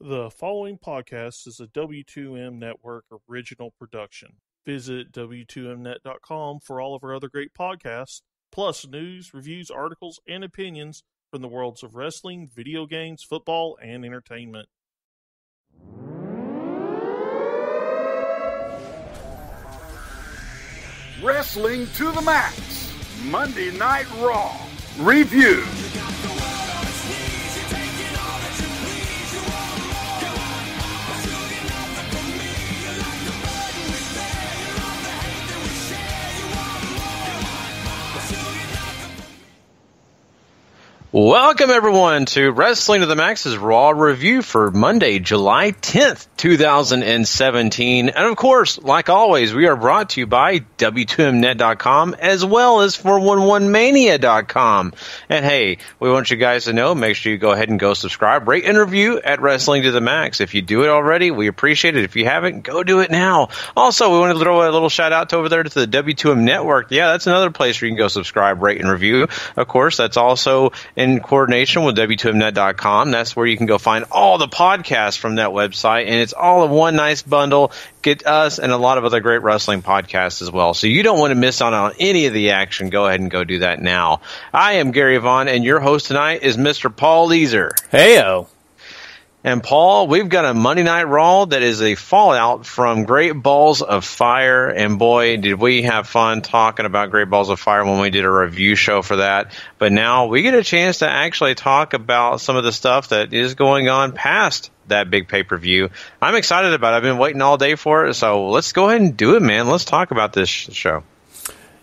The following podcast is a W2M Network original production. Visit W2Mnet.com for all of our other great podcasts, plus news, reviews, articles, and opinions from the worlds of wrestling, video games, football, and entertainment. Wrestling to the Max, Monday Night Raw, review. Welcome, everyone, to Wrestling to the Max's Raw review for Monday, July 10th, 2017. And, of course, like always, we are brought to you by W2Mnet.com as well as 411mania.com. And, hey, we want you guys to know, make sure you go ahead and go subscribe, rate, and review at Wrestling to the Max. If you do it already, we appreciate it. If you haven't, go do it now. Also, we want to throw a little shout-out over there to the W2M Network. Yeah, that's another place where you can go subscribe, rate, and review. Of course, that's also in coordination with W2Mnet.com. That's where you can go find all the podcasts from that website, and it's all in one nice bundle. Get us and a lot of other great wrestling podcasts as well. So you don't want to miss out on any of the action. Go ahead and go do that now. I am Gary Vaughan, and your host tonight is Mr. Paul Leazar. Heyo. And Paul, we've got a Monday Night Raw that is a fallout from Great Balls of Fire. And boy, did we have fun talking about Great Balls of Fire when we did a review show for that. But now we get a chance to actually talk about some of the stuff that is going on past that big pay-per-view. I'm excited about it. I've been waiting all day for it. So let's go ahead and do it, man. Let's talk about this show.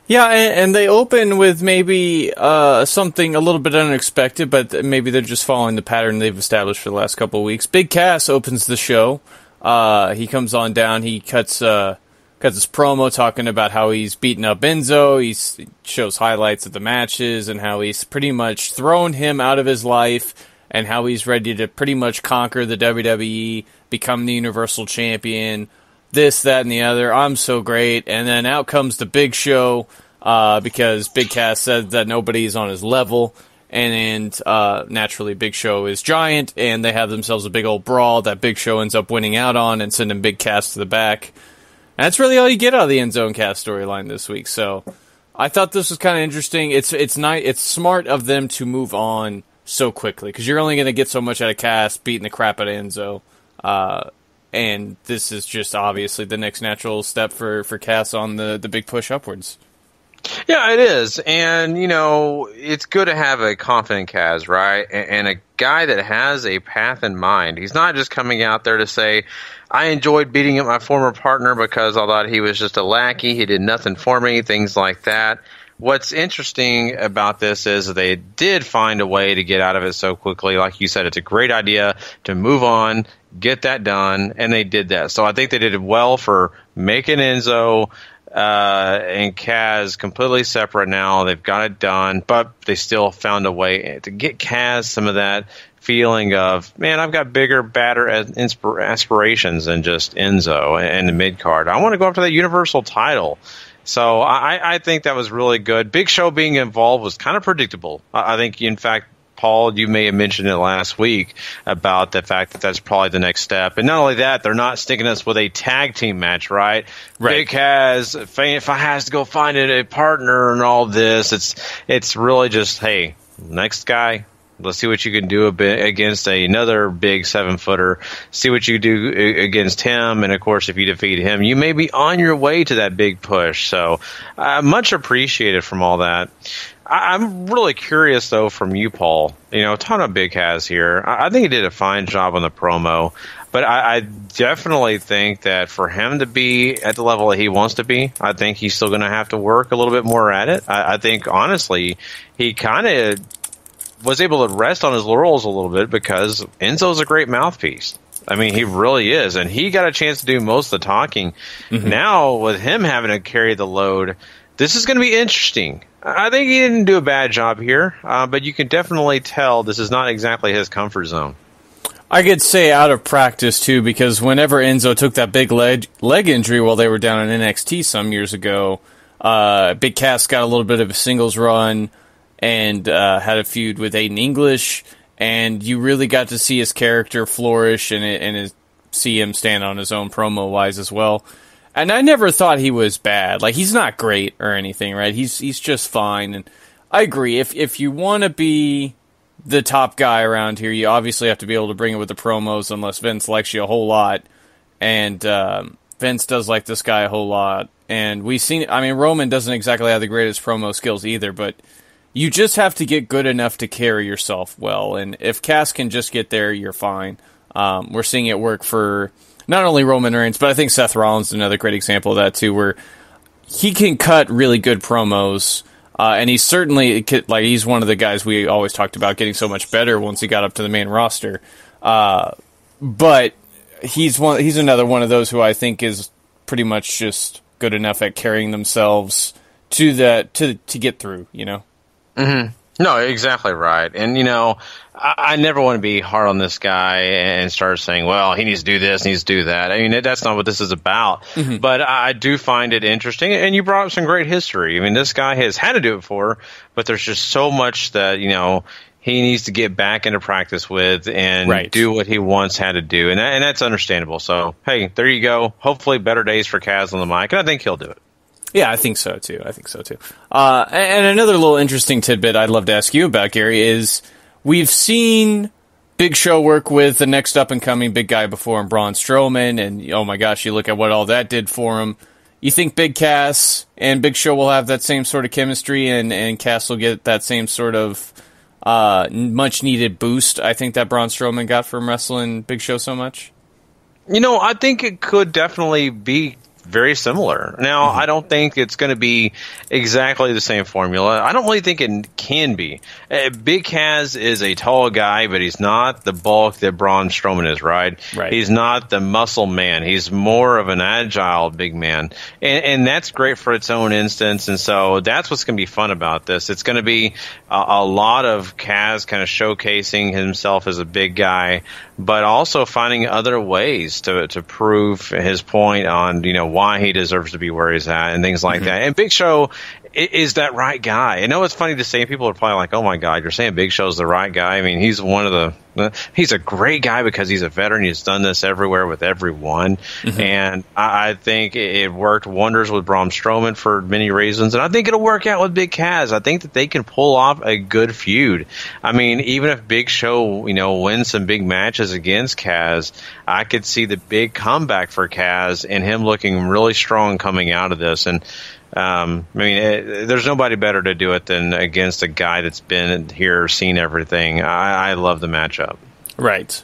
Yeah, and they open with maybe something a little bit unexpected, but maybe they're just following the pattern they've established for the last couple of weeks. Big Cass opens the show. He comes on down. He cuts his promo talking about how he's beaten up Enzo. He shows highlights of the matches and how he's pretty much thrown him out of his life and how he's ready to pretty much conquer the WWE, become the Universal Champion. This, that, and the other. I'm so great. And then out comes the Big Show because Big Cass said that nobody's on his level. And naturally, Big Show is giant, and they have themselves a big old brawl that Big Show ends up winning out on and sending Big Cass to the back. And that's really all you get out of the Enzo and Cass storyline this week. So I thought this was kind of interesting. It's smart of them to move on so quickly because you're only going to get so much out of Cass beating the crap out of Enzo. And this is just obviously the next natural step for Cass on the big push upwards. Yeah, it is. And, you know, it's good to have a confident Cass, right? And a guy that has a path in mind. He's not just coming out there to say, I enjoyed beating up my former partner because I thought he was just a lackey. He did nothing for me, things like that. What's interesting about this is they did find a way to get out of it so quickly. Like you said, it's a great idea to move on, get that done, and they did that. So I think they did it well for making Enzo and Cass completely separate now. They've got it done, but they still found a way to get Cass some of that feeling of, man, I've got bigger, badder aspirations than just Enzo and the mid-card. I want to go after that Universal title. So I think that was really good. Big Show being involved was kind of predictable. I think, in fact, Paul, you may have mentioned it last week about the fact that that's probably the next step. And not only that, they're not sticking us with a tag team match, right? Big Cass, if I has to go find a partner and all this, it's really just, hey, next guy. Let's see what you can do against another big 7-footer. See what you do against him. And, of course, if you defeat him, you may be on your way to that big push. So much appreciated from all that. I'm really curious, though, from you, Paul. You know, talking about Big Cass here. I think he did a fine job on the promo. But I definitely think that for him to be at the level that he wants to be, I think he's still going to have to work a little bit more at it. I think, honestly, he kind of was able to rest on his laurels a little bit because Enzo's a great mouthpiece. I mean, he really is. And he got a chance to do most of the talking. Mm-hmm. Now, with him having to carry the load, this is going to be interesting. I think he didn't do a bad job here, but you can definitely tell this is not exactly his comfort zone. I could say out of practice, too, because whenever Enzo took that big leg injury while they were down in NXT some years ago, Big Cass got a little bit of a singles run and had a feud with Aiden English, and you really got to see his character flourish and see him stand on his own promo-wise as well. And I never thought he was bad. Like, he's not great or anything, right? He's just fine. And I agree. If you want to be the top guy around here, you obviously have to be able to bring it with the promos, unless Vince likes you a whole lot. And Vince does like this guy a whole lot. And we've seen it. I mean, Roman doesn't exactly have the greatest promo skills either, but you just have to get good enough to carry yourself well. And if Cass can just get there, you're fine. We're seeing it work for not only Roman Reigns, but I think Seth Rollins is another great example of that too, where he can cut really good promos, and he's certainly, like, he's one of the guys we always talked about getting so much better once he got up to the main roster. But he's another one of those who I think is pretty much just good enough at carrying themselves to get through, you know. Mm-hmm. No, exactly right. And, you know, I never want to be hard on this guy and start saying, well, he needs to do this, needs to do that. I mean, that's not what this is about. Mm-hmm. But I do find it interesting. And you brought up some great history. I mean, this guy has had to do it before, but there's just so much that, you know, he needs to get back into practice with and do what he once had to do. And that's understandable. So, hey, there you go. Hopefully better days for Kaz on the mic. And I think he'll do it. Yeah, I think so too. And another little interesting tidbit I'd love to ask you about, Gary, is we've seen Big Show work with the next up-and-coming big guy before him, Braun Strowman, and oh my gosh, you look at what all that did for him. You think Big Cass and Big Show will have that same sort of chemistry, and Cass will get that same sort of much-needed boost, I think, that Braun Strowman got from wrestling Big Show so much? You know, I think it could definitely be very similar. Now, I don't think it's going to be exactly the same formula. I don't really think it can be. Big Cass is a tall guy, but he's not the bulk that Braun Strowman is, right? He's not the muscle man. He's more of an agile big man. And that's great for its own instance. And so that's what's going to be fun about this. It's going to be a lot of Cass kind of showcasing himself as a big guy, but also finding other ways to prove his point on, you know, why he deserves to be where he's at and things like that. And Big Show is that right guy. I know it's funny to say, people are probably like, oh my God, you're saying Big Show's the right guy. I mean, he's he's a great guy because he's a veteran. He's done this everywhere with everyone. And I think it worked wonders with Braun Strowman for many reasons. And I think it'll work out with Big Cass. I think that they can pull off a good feud. I mean, even if Big Show, you know, wins some big matches against Cass, I could see the big comeback for Cass and him looking really strong coming out of this. And I mean, there's nobody better to do it than against a guy that's been here, seen everything. I love the matchup. Right.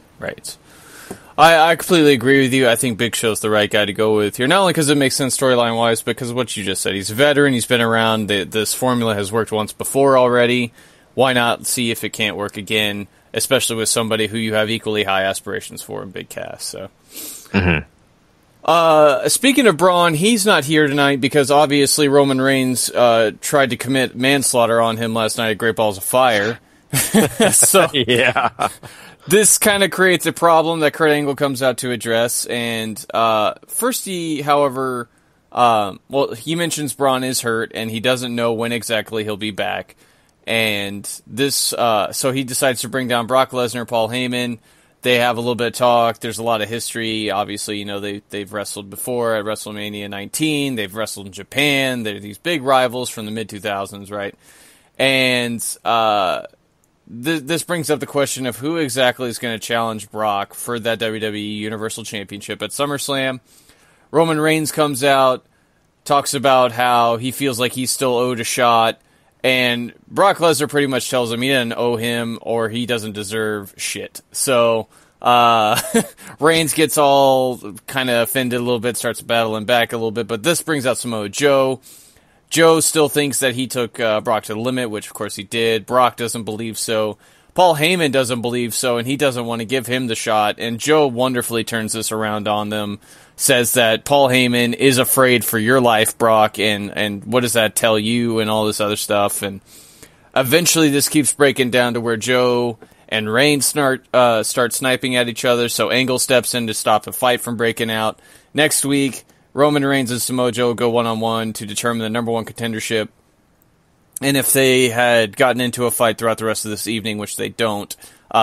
I completely agree with you. I think Big Show's the right guy to go with here, not only because it makes sense storyline-wise, but because of what you just said. He's a veteran. He's been around. This formula has worked once before already. Why not see if it can't work again, especially with somebody who you have equally high aspirations for in Big Cass. So. Speaking of Braun, he's not here tonight because obviously Roman Reigns tried to commit manslaughter on him last night at Great Balls of Fire. So yeah, this kind of creates a problem that Kurt Angle comes out to address. And first, he mentions Braun is hurt and he doesn't know when exactly he'll be back. And this, so he decides to bring down Brock Lesnar, Paul Heyman. They have a little bit of talk. There's a lot of history. Obviously, you know, they've wrestled before at WrestleMania 19. They've wrestled in Japan. They're these big rivals from the mid-2000s, right? And this brings up the question of who exactly is going to challenge Brock for that WWE Universal Championship at SummerSlam. Roman Reigns comes out, talks about how he feels like he's still owed a shot. And Brock Lesnar pretty much tells him he doesn't owe him or he doesn't deserve shit. So Reigns gets all kind of offended a little bit, starts battling back a little bit. But this brings out Samoa Joe. Joe still thinks that he took Brock to the limit, which of course he did. Brock doesn't believe so. Paul Heyman doesn't believe so, and he doesn't want to give him the shot. And Joe wonderfully turns this around on them, says that Paul Heyman is afraid for your life, Brock, and what does that tell you, and all this other stuff. And eventually this keeps breaking down to where Joe and Reigns start sniping at each other, so Angle steps in to stop the fight from breaking out. Next week, Roman Reigns and Samoa Joe go one-on-one to determine the number one contendership. And if they had gotten into a fight throughout the rest of this evening, which they don't,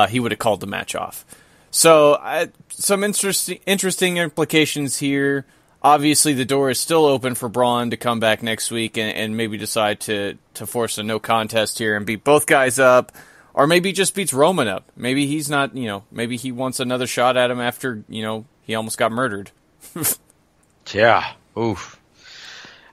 he would have called the match off. So some interesting implications here. Obviously, the door is still open for Braun to come back next week and maybe decide to force a no contest here and beat both guys up, or maybe just beats Roman up. Maybe he's not, maybe he wants another shot at him after, he almost got murdered. Yeah. Oof.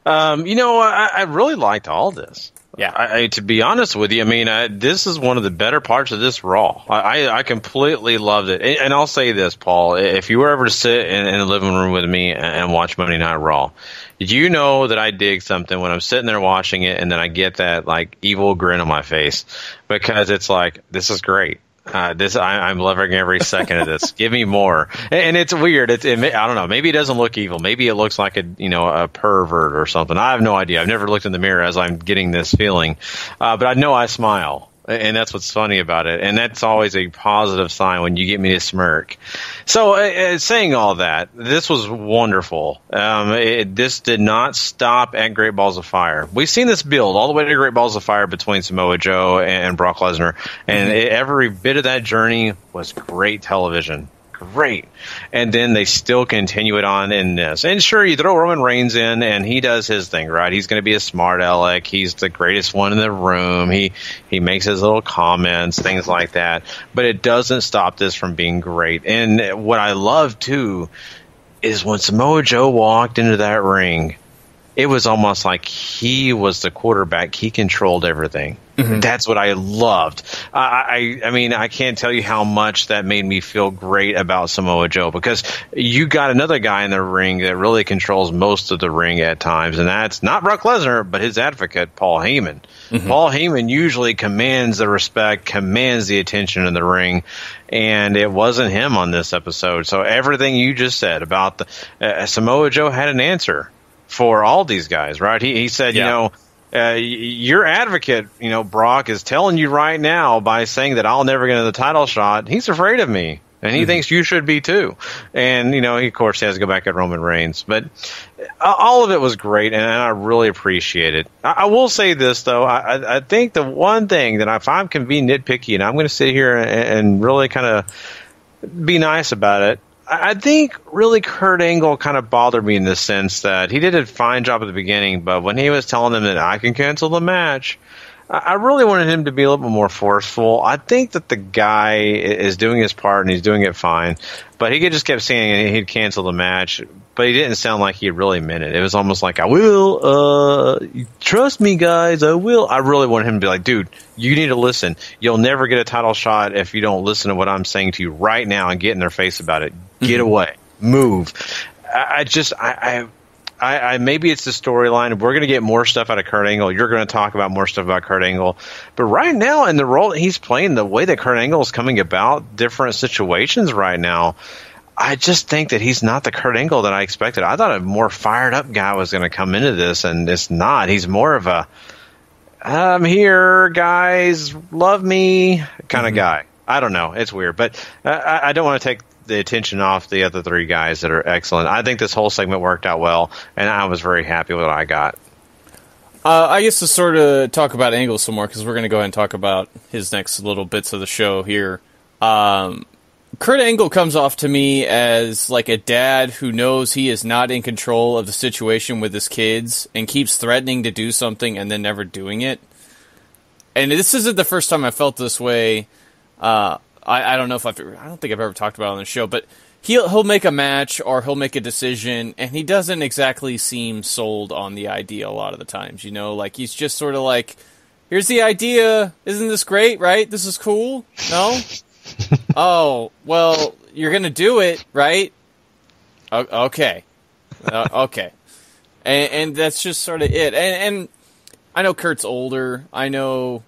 I really liked all this. Yeah. To be honest with you, I mean, this is one of the better parts of this Raw. I completely loved it. And I'll say this, Paul, if you were ever to sit in the living room with me and watch Monday Night Raw, did you know that I dig something when I'm sitting there watching it and then I get that, like, evil grin on my face? Because it's like, this is great. I'm loving every second of this. Give me more. And it's weird. I don't know. Maybe it doesn't look evil. Maybe it looks like a pervert or something. I have no idea. I've never looked in the mirror as I'm getting this feeling. But I know I smile. And that's what's funny about it. And that's always a positive sign when you get me to smirk. So saying all that, this was wonderful. This did not stop at Great Balls of Fire. We've seen this build all the way to Great Balls of Fire between Samoa Joe and Brock Lesnar. And every bit of that journey was great television. Great. And then they still continue it on in this. And sure, you throw Roman Reigns in, and he does his thing, right? He's going to be a smart aleck. He's the greatest one in the room. He makes his little comments, things like that. But it doesn't stop this from being great. And what I love, too, is when Samoa Joe walked into that ring, it was almost like he was the quarterback. He controlled everything. Mm-hmm. That's what I loved. I mean, I can't tell you how much that made me feel great about Samoa Joe, because you got another guy in the ring that really controls most of the ring at times, and that's not Brock Lesnar, but his advocate, Paul Heyman. Mm-hmm. Paul Heyman usually commands the respect, commands the attention in the ring, and it wasn't him on this episode. So everything you just said about Samoa Joe had an answer for all these guys, right? He said, your advocate, Brock, is telling you right now by saying that I'll never get another title shot. He's afraid of me, and he thinks you should be too. And, he, of course, has to go back at Roman Reigns. But all of it was great, and I really appreciate it. I will say this, though. I think the one thing that if I can be nitpicky, and I'm going to sit here and really kind of be nice about it, I think really Kurt Angle kind of bothered me in the sense that he did a fine job at the beginning, but when he was telling them that I can cancel the match, I really wanted him to be a little bit more forceful. I think that the guy is doing his part and he's doing it fine, but he just kept saying he'd cancel the match, but he didn't sound like he really meant it. It was almost like, I will, trust me, guys, I will. I really wanted him to be like, dude, you need to listen. You'll never get a title shot if you don't listen to what I'm saying to you right now and get in their face about it. Get away. Move. Maybe it's the storyline. We're going to get more stuff out of Kurt Angle. You're going to talk about more stuff about Kurt Angle. But right now, in the role that he's playing, the way that Kurt Angle is coming about different situations right now, I just think that he's not the Kurt Angle that I expected. I thought a more fired up guy was going to come into this, and it's not. He's more of a, I'm here, guys, love me kind of guy. I don't know. It's weird. But I don't want to take the attention off the other three guys that are excellent. I think this whole segment worked out well, and I was very happy with what I got. I guess to sort of talk about Angle some more, because we're going to go ahead and talk about his next little bits of the show here. Kurt Angle comes off to me as like a dad who knows he is not in control of the situation with his kids and keeps threatening to do something and then never doing it. And this isn't the first time I felt this way. I don't know if I don't think I've ever talked about it on the show, but he'll make a match or he'll make a decision, and he doesn't exactly seem sold on the idea a lot of the times. Like he's just sort of like, here's the idea, isn't this great? Right? This is cool. No. Oh well, you're gonna do it, right? Okay. Okay. And that's just sort of it. And I know Kurt's older. I know.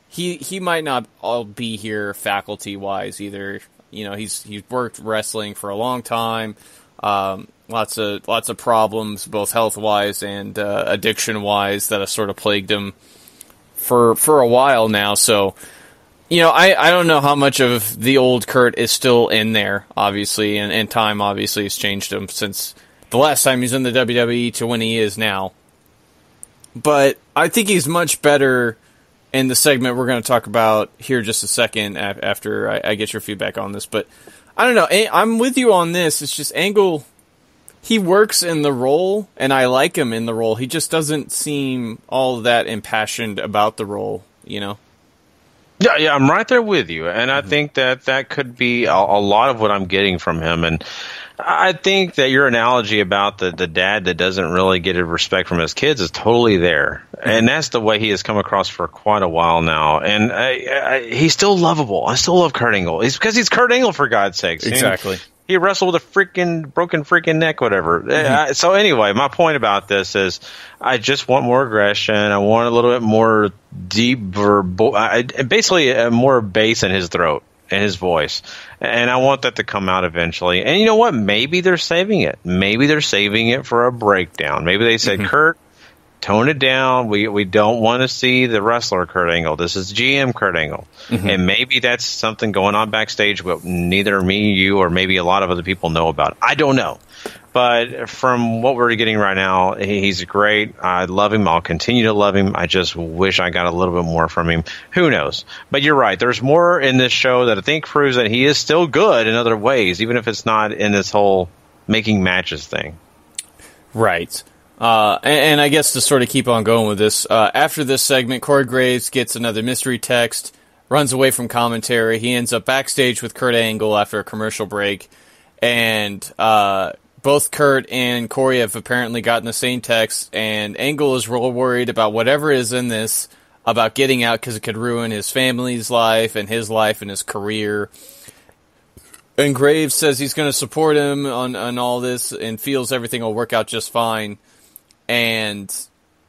He might not all be here faculty-wise either. He's worked wrestling for a long time. Lots of problems, both health-wise and addiction-wise, that have sort of plagued him for a while now. So, I don't know how much of the old Kurt is still in there, obviously, and time obviously has changed him since the last time he's in the WWE to when he is now. But I think he's much better in the segment we're going to talk about here just a second after I get your feedback on this. But I don't know. I'm with you on this. It's just Angle, he works in the role, and I like him in the role. He just doesn't seem all that impassioned about the role, you know? Yeah, I'm right there with you. And I think that could be a lot of what I'm getting from him. And I think that your analogy about the dad that doesn't really get respect from his kids is totally there. And that's the way he has come across for quite a while now. And he's still lovable. I still love Kurt Angle. It's because he's Kurt Angle, for God's sakes. Exactly. He wrestled with a broken neck, whatever. So anyway, my point about this is I just want more aggression. I want a little bit more basically more bass in his throat and his voice. And I want that to come out eventually. And you know what? Maybe they're saving it. Maybe they're saving it for a breakdown. Maybe they said, Kurt, tone it down. We don't want to see the wrestler Kurt Angle. This is GM Kurt Angle. And maybe that's something going on backstage what neither me, you, or maybe a lot of other people know about. I don't know. But from what we're getting right now, he's great. I love him. I'll continue to love him. I just wish I got a little bit more from him. Who knows? But you're right. There's more in this show that I think proves that he is still good in other ways, even if it's not in this whole making matches thing. Right. And I guess to sort of keep on going with this, after this segment, Corey Graves gets another mystery text, runs away from commentary. He ends up backstage with Kurt Angle after a commercial break, and both Kurt and Corey have apparently gotten the same text, and Angle is real worried about whatever is in this, about getting out because it could ruin his family's life and his career. And Graves says he's going to support him on all this and feels everything will work out just fine. And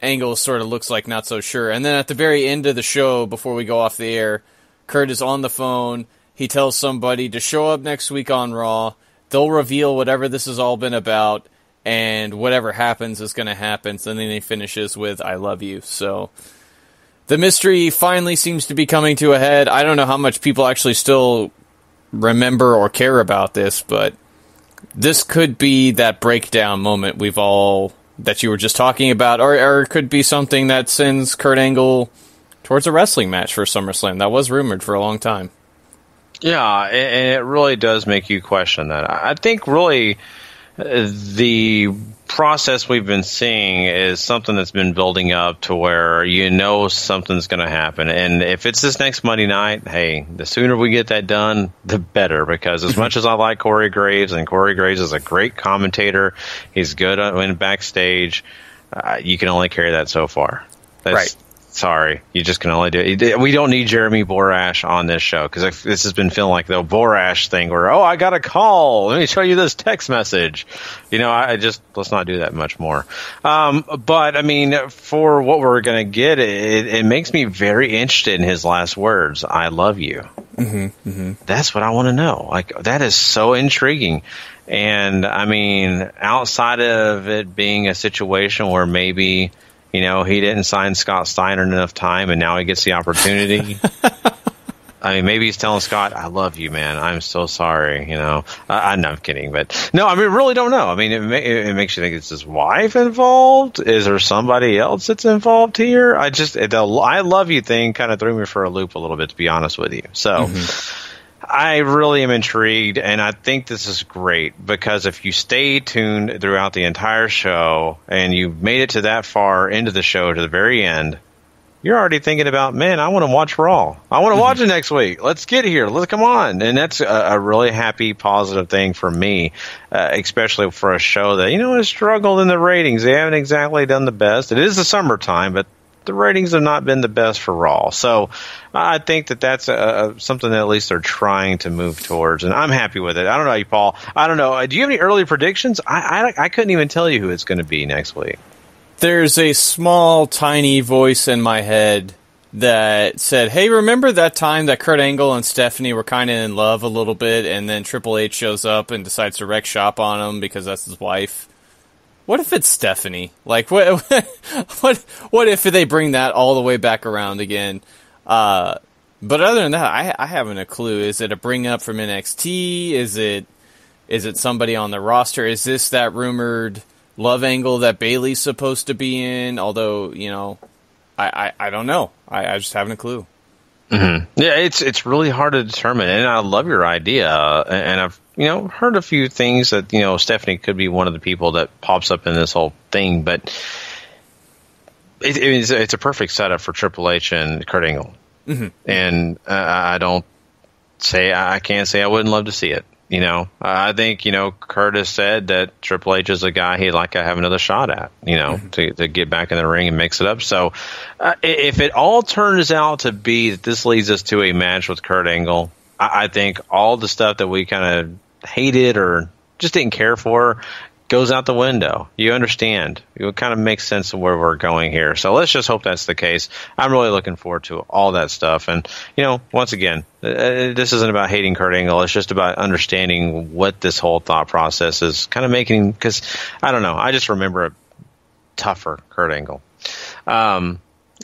Angle sort of looks like not so sure. And then at the very end of the show, before we go off the air, Kurt is on the phone. He tells somebody to show up next week on Raw. They'll reveal whatever this has all been about, and whatever happens is going to happen. So then he finishes with, I love you. So the mystery finally seems to be coming to a head. I don't know how much people actually still remember or care about this, but this could be that breakdown moment that you were just talking about, or it could be something that sends Kurt Angle towards a wrestling match for SummerSlam. That was rumored for a long time. Yeah, and it really does make you question that. I think really the process we've been seeing is something that's been building up to where you know something's going to happen. And if it's this next Monday night, hey, the sooner we get that done, the better. Because as much as I like Corey Graves, and Corey Graves is a great commentator, he's good when backstage, you can only carry that so far. Right. Sorry, you just can only do it. We don't need Jeremy Borash on this show because this has been feeling like the Borash thing where, I got a call. Let me show you this text message. Let's not do that much more. But I mean, for what we're going to get, it makes me very interested in his last words. I love you. That's what I want to know. Like, that is so intriguing. And I mean, outside of it being a situation where maybe, he didn't sign Scott Steiner in enough time, and now he gets the opportunity. I mean, maybe he's telling Scott, I love you, man. I'm so sorry, I'm not kidding. But, no, I mean, really don't know. I mean, it makes you think, is his wife involved? Is there somebody else that's involved here? The I love you thing kind of threw me for a loop a little bit, to be honest with you. So I really am intrigued, and I think this is great because if you stay tuned throughout the entire show and you made it to that far into the show to the very end, you're already thinking about, man, I want to watch Raw. I want to watch it next week. Let's get here. Let's come on. And that's a really happy, positive thing for me, especially for a show that, has struggled in the ratings. They haven't exactly done the best. It is the summertime, but the ratings have not been the best for Raw. So I think that's something that at least they're trying to move towards, and I'm happy with it. I don't know, Paul. I don't know. Do you have any early predictions? I couldn't even tell you who it's going to be next week. There's a small, tiny voice in my head that said, hey, remember that time that Kurt Angle and Stephanie were kind of in love a little bit, and then Triple H shows up and decides to wreck shop on him because that's his wife? What if it's Stephanie? Like, what if they bring that all the way back around again? But other than that, I haven't a clue. Is it a bring up from NXT? Is it somebody on the roster? Is this that rumored love angle that Bayley's supposed to be in? Although, I don't know. I just haven't a clue. Mm-hmm. Yeah, it's really hard to determine, and I love your idea. And I've heard a few things that Stephanie could be one of the people that pops up in this whole thing, but it's a perfect setup for Triple H and Kurt Angle. Mm-hmm. And I can't say I wouldn't love to see it. I think Curtis said that Triple H is a guy he'd like to have another shot at. To get back in the ring and mix it up. So if it all turns out to be that this leads us to a match with Kurt Angle, I think all the stuff that we kind of hated or just didn't care for goes out the window. You understand. It kind of makes sense of where we're going here. So let's just hope that's the case. I'm really looking forward to all that stuff. And, once again, this isn't about hating Kurt Angle. It's just about understanding what this whole thought process is kind of making, because, I don't know, I just remember a tougher Kurt Angle.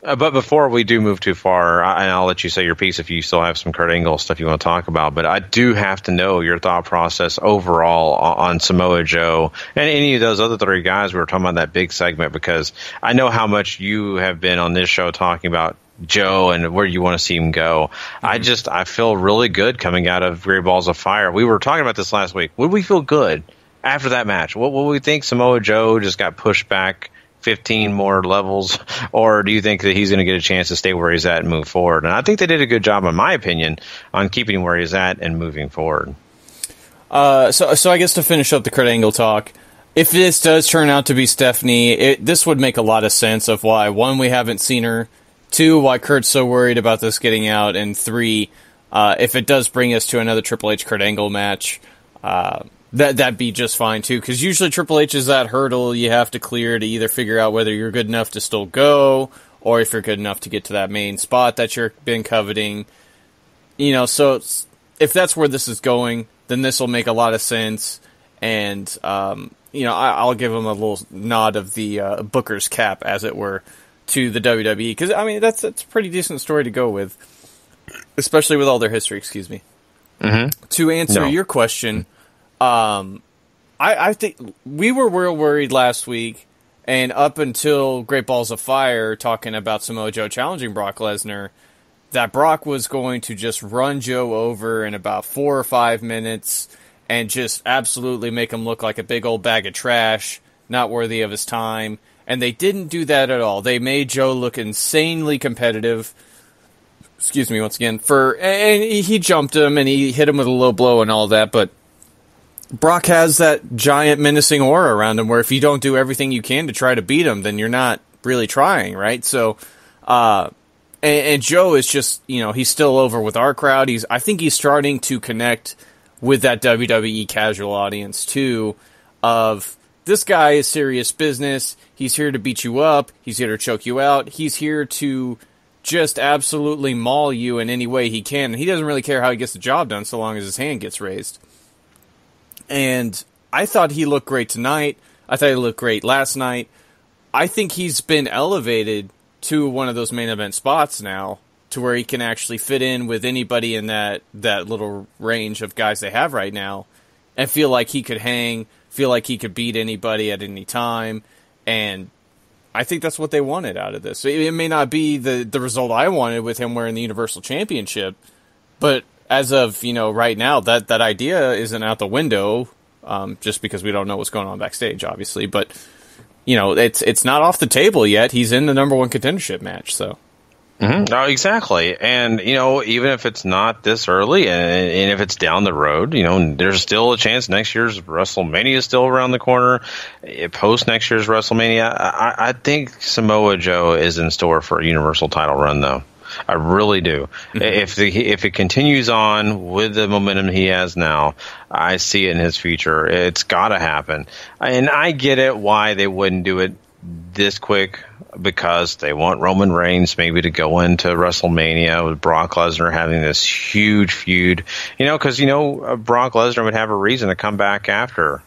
But before we do move too far, and I'll let you say your piece if you still have some Kurt Angle stuff you want to talk about, but I do have to know your thought process overall on Samoa Joe and any of those other three guys we were talking about in that big segment, because I know how much you have been on this show talking about Joe and where you want to see him go. Mm-hmm. I feel really good coming out of Great Balls of Fire. We were talking about this last week. Would we feel good after that match? What would we think? Samoa Joe just got pushed back 15 more levels, or do you think that he's going to get a chance to stay where he's at and move forward? And I think they did a good job, in my opinion, on keeping him where he's at and moving forward. So I guess to finish up the Kurt Angle talk, if this does turn out to be Stephanie, this would make a lot of sense of why, one, we haven't seen her, two, why Kurt's so worried about this getting out, and three, if it does bring us to another Triple H Kurt Angle match, that'd be just fine too, because usually Triple H is that hurdle you have to clear to either figure out whether you're good enough to still go, or if you're good enough to get to that main spot that you've been coveting. So if that's where this is going, then this will make a lot of sense, and I'll give him a little nod of the Booker's cap, as it were, to the WWE, because that's a pretty decent story to go with, especially with all their history. Excuse me. Mm-hmm. To answer your question. I think we were real worried last week, and up until Great Balls of Fire, talking about Samoa Joe challenging Brock Lesnar, that Brock was going to just run Joe over in about 4 or 5 minutes and just absolutely make him look like a big old bag of trash, not worthy of his time. And they didn't do that at all. They made Joe look insanely competitive. Excuse me once again. And he jumped him and he hit him with a low blow and all that, but Brock has that giant menacing aura around him where if you don't do everything you can to try to beat him, then you're not really trying, right? So, and Joe is just, he's still over with our crowd. I think he's starting to connect with that WWE casual audience too, of this guy is serious business. He's here to beat you up. He's here to choke you out. He's here to just absolutely maul you in any way he can. And he doesn't really care how he gets the job done so long as his hand gets raised. And I thought he looked great tonight. I thought he looked great last night. I think he's been elevated to one of those main event spots now, to where he can actually fit in with anybody in that little range of guys they have right now, and feel like he could hang, feel like he could beat anybody at any time. And I think that's what they wanted out of this. It may not be the result I wanted with him wearing the Universal Championship, but as of, right now, that idea isn't out the window, just because we don't know what's going on backstage, obviously. But, it's not off the table yet. He's in the number one contendership match, so. Mm-hmm. Oh, exactly. And, even if it's not this early and if it's down the road, there's still a chance next year's WrestleMania is still around the corner. Post next year's WrestleMania, I think Samoa Joe is in store for a Universal title run, though. I really do. Mm-hmm. If it continues on with the momentum he has now, I see it in his future. It's got to happen. And I get it why they wouldn't do it this quick, because they want Roman Reigns maybe to go into WrestleMania with Brock Lesnar having this huge feud. Because, Brock Lesnar would have a reason to come back after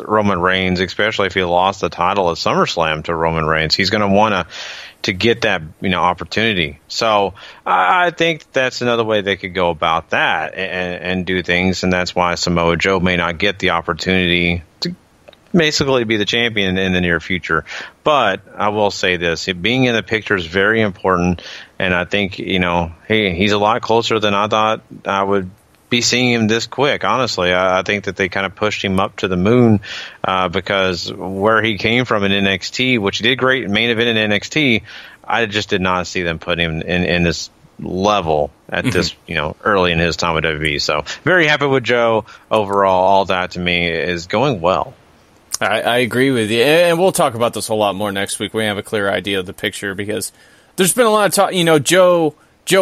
Roman Reigns, especially if he lost the title at SummerSlam to Roman Reigns. He's going to want to get that opportunity. So I think that's another way they could go about that and do things, and that's why Samoa Joe may not get the opportunity to basically be the champion in the near future. But I will say this, being in the picture is very important, and I think, he's a lot closer than I thought I would be seeing him this quick. Honestly, I think that they kind of pushed him up to the moon because where he came from in NXT, which he did great in main event in NXT, I just did not see them put him in this level at this, early in his time with WWE. So very happy with Joe overall. All that to me is going well. I agree with you, and we'll talk about this a lot more next week. We have a clear idea of the picture because there's been a lot of talk. Joe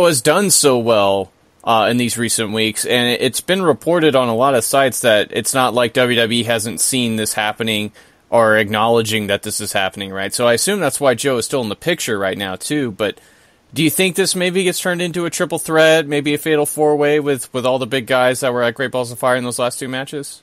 has done so well in these recent weeks, and it's been reported on a lot of sites that it's not like WWE hasn't seen this happening or acknowledging that this is happening, right? So I assume that's why Joe is still in the picture right now too. But do you think this maybe gets turned into a triple threat, maybe a fatal four-way with all the big guys that were at Great Balls of Fire in those last two matches?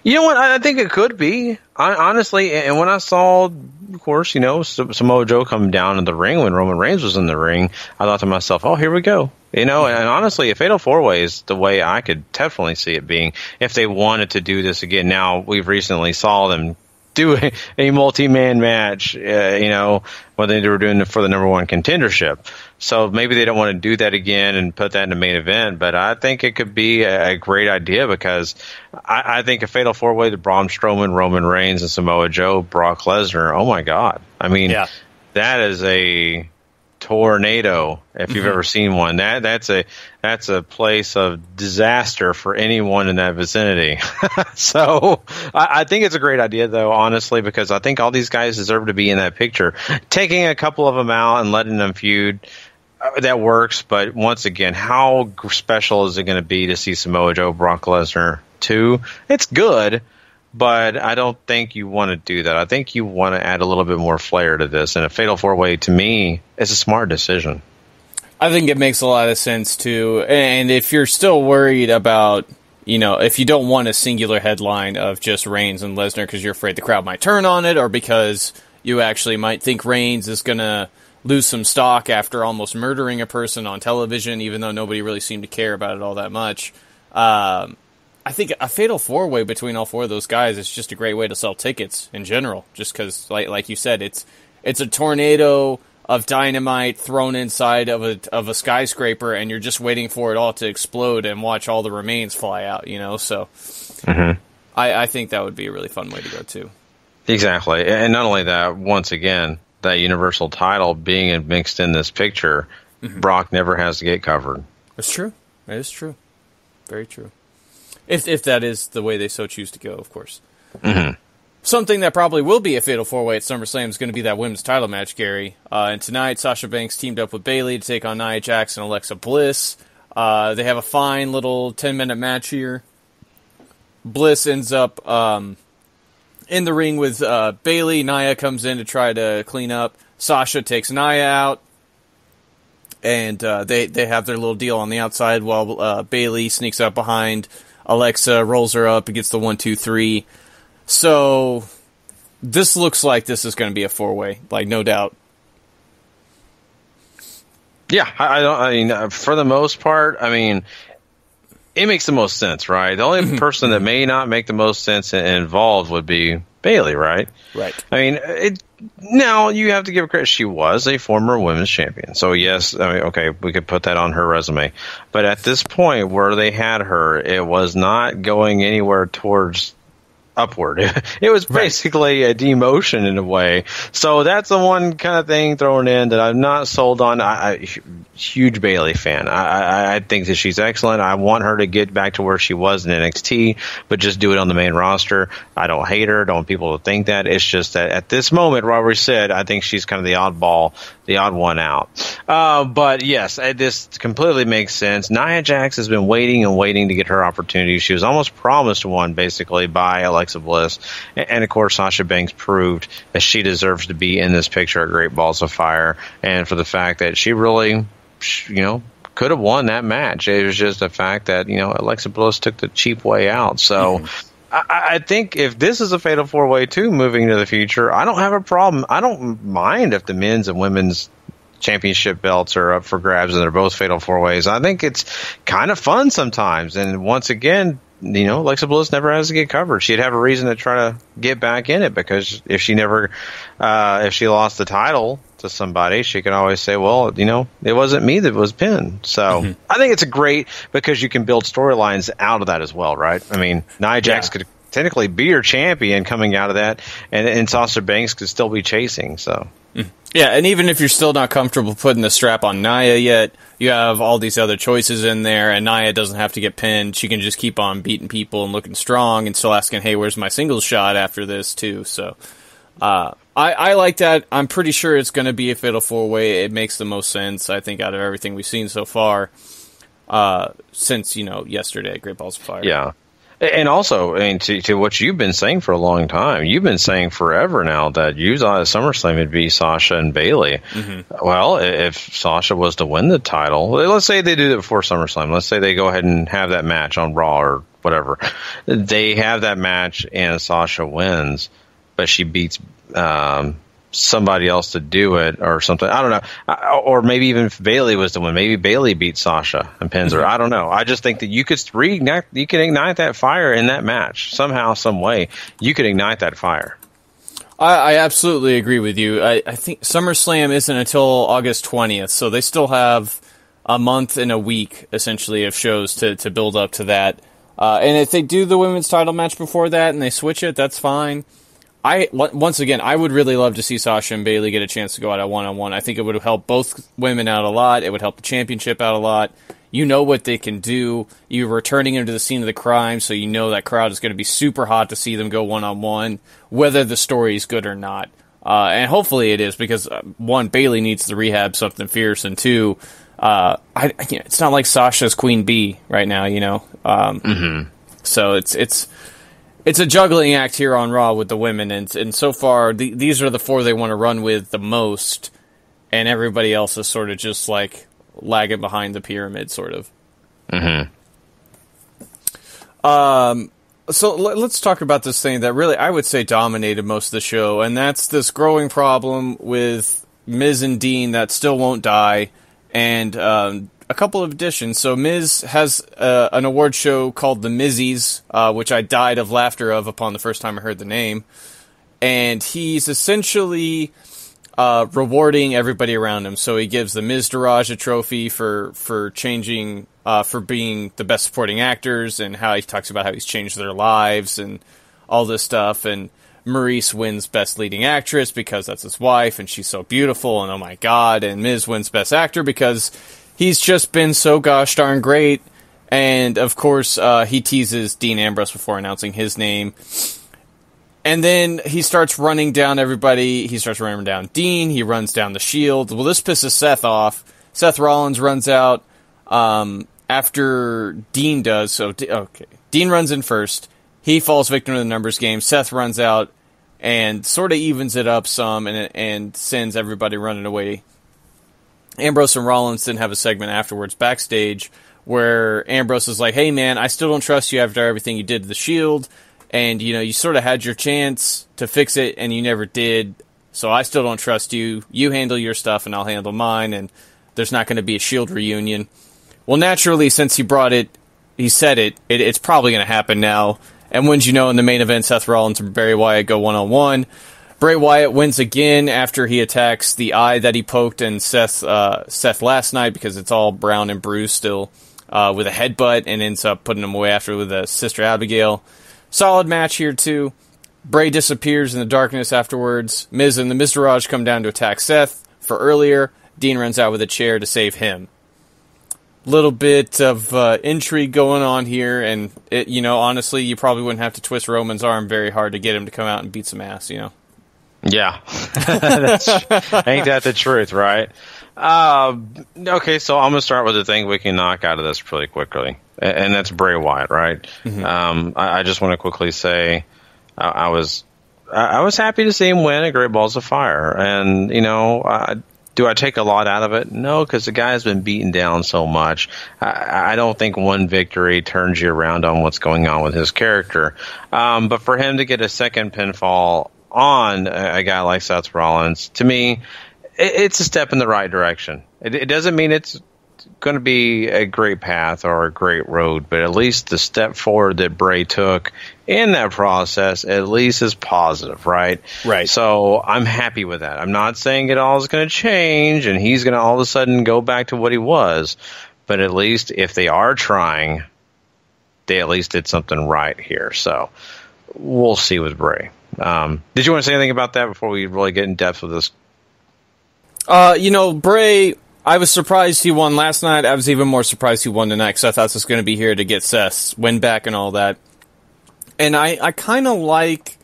You know what? I think it could be. Honestly, and when I saw, of course, Samoa Joe come down in the ring when Roman Reigns was in the ring, I thought to myself, oh, here we go. And honestly, a fatal four-way is the way I could definitely see it being if they wanted to do this again. Now, we've recently saw them do a multi-man match, when they were doing it for the number one contendership. So maybe they don't want to do that again and put that in the main event, but I think it could be a great idea because I think a fatal four-way to Braun Strowman, Roman Reigns, and Samoa Joe, Brock Lesnar, oh my God. I mean, that is a tornado if you've ever seen one. That's a place of disaster for anyone in that vicinity. So I think it's a great idea, though, honestly, because I think all these guys deserve to be in that picture. Taking a couple of them out and letting them feud, that works. But once again, how special is it going to be to see Samoa Joe, Brock Lesnar too? It's good, but I don't think you want to do that. I think you want to add a little bit more flair to this. And a fatal four-way, to me, is a smart decision. I think it makes a lot of sense, too. And if you're still worried about, if you don't want a singular headline of just Reigns and Lesnar because you're afraid the crowd might turn on it, or because you actually might think Reigns is going to lose some stock after almost murdering a person on television, even though nobody really seemed to care about it all that much, I think a fatal four-way between all four of those guys is just a great way to sell tickets in general. Just because, like you said, it's a tornado of dynamite thrown inside of a skyscraper, and you're just waiting for it all to explode and watch all the remains fly out. So I think that would be a really fun way to go too. Exactly, and not only that, once again, that Universal title being mixed in this picture, Brock never has to get covered. That's true. That is true. Very true. If that is the way they so choose to go, of course. Something that probably will be a fatal four-way at SummerSlam is going to be that women's title match, Gary. And tonight, Sasha Banks teamed up with Bayley to take on Nia Jax and Alexa Bliss. They have a fine little 10-minute match here. Bliss ends up in the ring with Bayley. Nia comes in to try to clean up. Sasha takes Nia out. And they have their little deal on the outside while Bayley sneaks up behind Alexa, rolls her up, and gets the 1-2-3. So this looks like this is going to be a four-way, like no doubt. Yeah, I mean, for the most part, I mean, it makes the most sense, right? The only person that may not make the most sense involved would be Bayley, right? Right. I mean, now you have to give her credit. She was a former women's champion. So, yes, I mean, okay, we could put that on her resume. But at this point where they had her, it was not going anywhere towards upward. It was basically a demotion in a way. So that's the one kind of thing thrown in that I'm not sold on. Huge Bayley fan. I think that she's excellent. I want her to get back to where she was in NXT, but just do it on the main roster. I don't hate her. Don't want people to think that. It's just that at this moment, Robert said, I think she's kind of the oddball, the odd one out. But yes, this completely makes sense. Nia Jax has been waiting and waiting to get her opportunity. She was almost promised one, basically, by Alexa Bliss. And of course, Sasha Banks proved that she deserves to be in this picture at Great Balls of Fire. And for the fact that she really, could have won that match. It was just the fact that, Alexa Bliss took the cheap way out. So I think if this is a fatal four-way too, moving into the future, I don't have a problem. I don't mind if the men's and women's championship belts are up for grabs and they're both fatal four-ways. I think it's kind of fun sometimes. And once again, Alexa Bliss never has to get covered. She'd have a reason to try to get back in it, because if she lost the title to somebody, she can always say, well, it wasn't me that was pinned. So I think it's a great, because you can build storylines out of that as well, right? I mean, Nia Jax could technically be your champion coming out of that, and Sasha Banks could still be chasing. So yeah, and even if you're still not comfortable putting the strap on Nia yet, you have all these other choices in there, and Nia doesn't have to get pinned. She can just keep on beating people and looking strong, and still asking, hey, where's my singles shot after this too? So I like that. I'm pretty sure it's going to be a fatal 4-way. It makes the most sense, I think, out of everything we've seen so far since yesterday at Great Balls of Fire. Yeah. And also, to what you've been saying for a long time, you've been saying forever now that you thought at SummerSlam it'd be Sasha and Bayley. Well, if Sasha was to win the title, let's say they do it before SummerSlam. Let's say they go ahead and have that match on Raw or whatever. They have that match and Sasha wins, but she beats somebody else to do it or something. I don't know. Or maybe even if Bayley was the one, maybe Bayley beats Sasha and pins her. I don't know. I just think that you could ignite that fire in that match somehow, some way. You could ignite that fire. I absolutely agree with you. I think SummerSlam isn't until August 20th, so they still have a month and a week, essentially, of shows to build up to that. And if they do the women's title match before that and they switch it, that's fine. Once again, I would really love to see Sasha and Bayley get a chance to go out at one-on-one. I think it would help both women out a lot. It would help the championship out a lot. You know what they can do. You're returning them to the scene of the crime, so you know that crowd is going to be super hot to see them go one-on-one, whether the story is good or not. And hopefully it is, because, one, Bayley needs to rehab something fierce, and two, it's not like Sasha's Queen Bee right now, So it's a juggling act here on Raw with the women, and so far, these are the 4 they want to run with the most, and everybody else is sort of just, like, lagging behind the pyramid, sort of. So let's talk about this thing that really, I would say, dominated most of the show, and that's this growing problem with Miz and Dean that still won't die, and a couple of additions. So Miz has an award show called the Mizzies, which I died of laughter upon the first time I heard the name. And he's essentially rewarding everybody around him. So he gives the Miztourage a trophy for changing, for being the best supporting actors, and how he talks about how he's changed their lives and all this stuff. And Maurice wins Best Leading Actress because that's his wife, and she's so beautiful, and oh my god. And Miz wins Best Actor because he's just been so gosh darn great. And, of course, he teases Dean Ambrose before announcing his name. And then he starts running down everybody. He starts running down Dean. He runs down the Shield. Well, this pisses Seth off. Seth Rollins runs out after Dean does. So, okay. Dean runs in first. He falls victim to the numbers game. Seth runs out and sort of evens it up some and sends everybody running away. Ambrose and Rollins then have a segment afterwards backstage where Ambrose is like, hey man, I still don't trust you after everything you did to the Shield, and you sort of had your chance to fix it and you never did, so I still don't trust you. You handle your stuff and I'll handle mine, and there's not going to be a Shield reunion. Well, naturally, since he said it's probably going to happen now, and wouldn't you know, in the main event, Seth Rollins and Bray Wyatt go one-on-one. Bray Wyatt wins again after he attacks the eye that he poked in Seth last night, because it's all brown and bruised still, with a headbutt, and ends up putting him away after with a Sister Abigail. Solid match here, too. Bray disappears in the darkness afterwards. Miz and the Miztourage come down to attack Seth for earlier. Dean runs out with a chair to save him. Little bit of intrigue going on here, and honestly, you probably wouldn't have to twist Roman's arm very hard to get him to come out and beat some ass, Yeah. Ain't that the truth, right? Okay, so I'm going to start with the thing we can knock out of this really quickly, and that's Bray Wyatt, right? Mm-hmm. I just want to quickly say I was happy to see him win at Great Balls of Fire, and, do I take a lot out of it? No, because the guy has been beaten down so much. I don't think one victory turns you around on what's going on with his character. But for him to get a second pinfall on a guy like Seth Rollins, to me, it's a step in the right direction. It doesn't mean it's going to be a great path or a great road, but at least the step forward that Bray took in that process at least is positive, right? Right. So I'm happy with that. I'm not saying it all is going to change and he's going to all of a sudden go back to what he was, but at least if they are trying, they at least did something right here. So we'll see with Bray. Did you want to say anything about that before we really get in depth with this? Bray, I was surprised he won last night. I was even more surprised he won tonight because I thought this was going to be here to get Seth's win back and all that. And I kind of like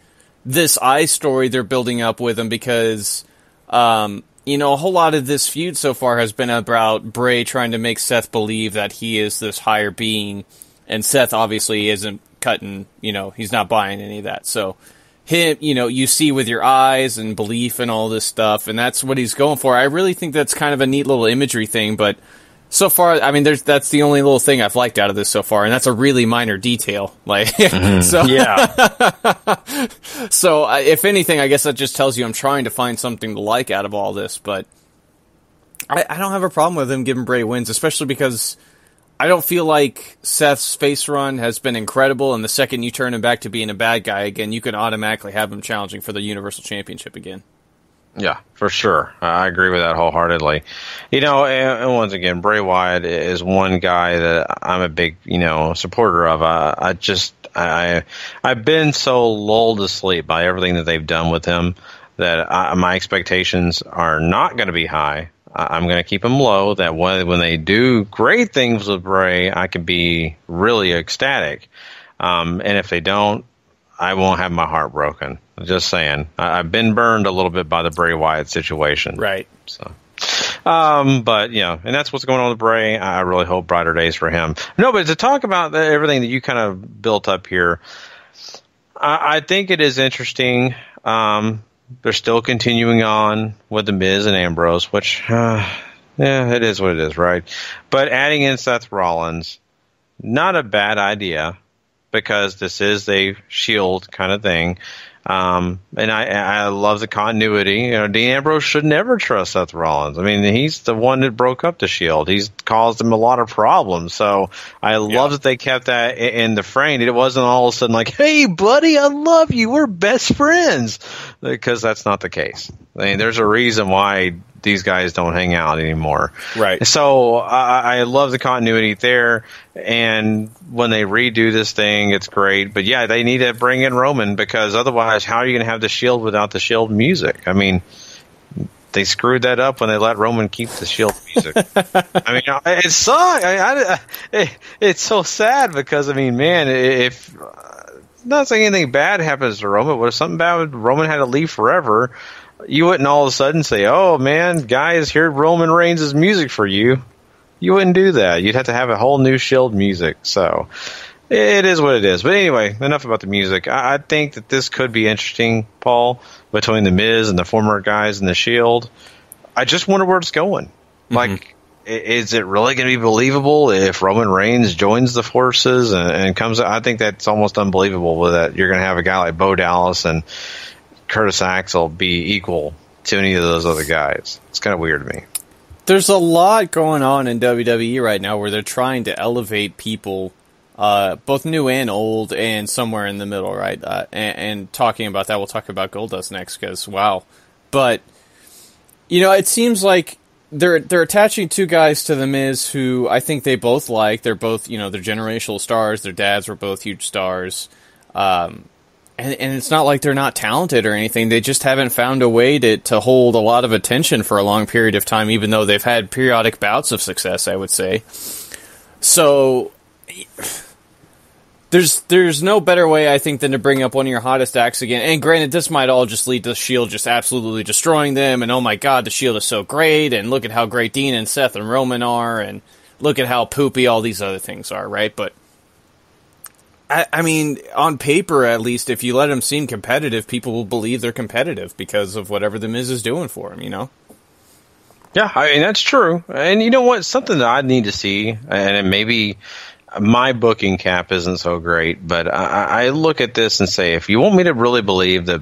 this story they're building up with him because, a whole lot of this feud so far has been about Bray trying to make Seth believe that he is this higher being, and Seth obviously isn't cutting, he's not buying any of that. So him, you see with your eyes and belief and all this stuff, and that's what he's going for. I really think that's kind of a neat little imagery thing, but so far, I mean, that's the only little thing I've liked out of this so far, and that's a really minor detail. So yeah. So if anything, I guess that just tells you I'm trying to find something to like out of all this, but I don't have a problem with him giving Bray wins, especially because I don't feel like Seth's face run has been incredible, and the second you turn him back to being a bad guy again, you can automatically have him challenging for the Universal Championship again. Yeah, for sure. I agree with that wholeheartedly. And once again, Bray Wyatt is one guy that I'm a big, supporter of. I've been so lulled to sleep by everything that they've done with him that my expectations are not going to be high. I'm going to keep them low. That when they do great things with Bray, I can be really ecstatic. And if they don't, I won't have my heart broken. Just saying. I've been burned a little bit by the Bray Wyatt situation. Right. So, but and that's what's going on with Bray. I really hope brighter days for him. No, but to talk about everything that you kind of built up here, I think it is interesting. They're still continuing on with the Miz and Ambrose, which, it is what it is, right? But adding in Seth Rollins, not a bad idea, because this is a Shield kind of thing. And I love the continuity. Dean Ambrose should never trust Seth Rollins. I mean, he's the one that broke up the Shield. He's caused him a lot of problems. So I love that they kept that in the frame. It wasn't all of a sudden like, hey, buddy, I love you. We're best friends. Because that's not the case. I mean, there's a reason why these guys don't hang out anymore. Right. So I love the continuity there. And when they redo this thing, it's great. But yeah, they need to bring in Roman, because otherwise, how are you going to have the Shield without the Shield music? I mean, they screwed that up when they let Roman keep the Shield music. I mean, it sucks. It's so sad because, I mean, man, if not saying anything bad happens to Roman, but if something bad with Roman had to leave forever, you wouldn't all of a sudden say, oh, man, guys, here Roman Reigns' music for you. You wouldn't do that. You'd have to have a whole new Shield music. So it is what it is. But anyway, enough about the music. I think that this could be interesting, Paul, between the Miz and the former guys in the Shield. I just wonder where it's going. Mm-hmm. Like, is it really going to be believable if Roman Reigns joins the forces and comes? I think that's almost unbelievable that you're going to have a guy like Bo Dallas and Curtis Axel be equal to any of those other guys. It's kind of weird to me. There's a lot going on in WWE right now where they're trying to elevate people, both new and old, and somewhere in the middle, right? And talking about that, we'll talk about Goldust next, because wow. But it seems like they're attaching two guys to the Miz who I think they both like. They're both they're generational stars. Their dads were both huge stars. And it's not like they're not talented or anything. They just haven't found a way to hold a lot of attention for a long period of time, even though they've had periodic bouts of success, I would say. So there's no better way, I think, than to bring up one of your hottest acts again. And granted, this might all just lead to the Shield just absolutely destroying them, and oh my god, the Shield is so great, and look at how great Dean and Seth and Roman are, and look at how poopy all these other things are, right? But I mean, on paper, at least, if you let them seem competitive, people will believe they're competitive because of whatever the Miz is doing for them, Yeah, I mean, that's true. And you know what? Something that I need to see, and maybe my booking cap isn't so great, but I look at this and say, if you want me to really believe that,